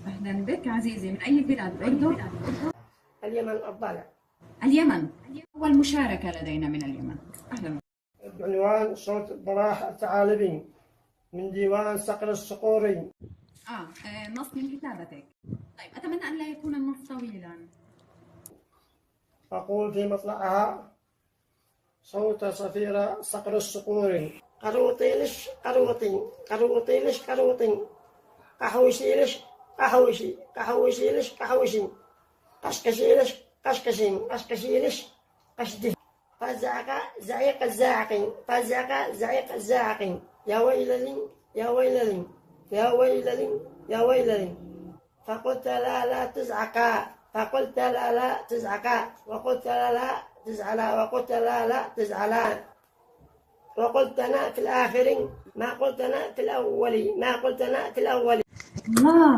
أهلا بك عزيزي، من أي بلاد الأردن؟ اليمن الضالع. اليمن. أول مشاركة لدينا من اليمن. أهلا. بعنوان صوت براح الثعالبي من ديوان صقر الصقوري. نص من كتابتك. طيب، أتمنى أن لا يكون النص طويلا. أقول في مطلعها صوت صفير صقر الصقور. قروطيلش قروطي قروطيلش قروطي قحوشيلش قحوشي قحوشيلش قحوشي قشقشيلش قشقشين قشقشيلش قشدي فزعق زعيق الزاعقين فزعق زعيق الزاعقين يا ويلني يا ويلني يا ويلني يا ويلني فقلت لا تزعقا فقلت لا تزعقا وقلت لا تزعلا وقلت لا تزعلا وقلت أنا في الآخرين ما قلت أنا في الأولين ما قلت أنا في الأولين. الله.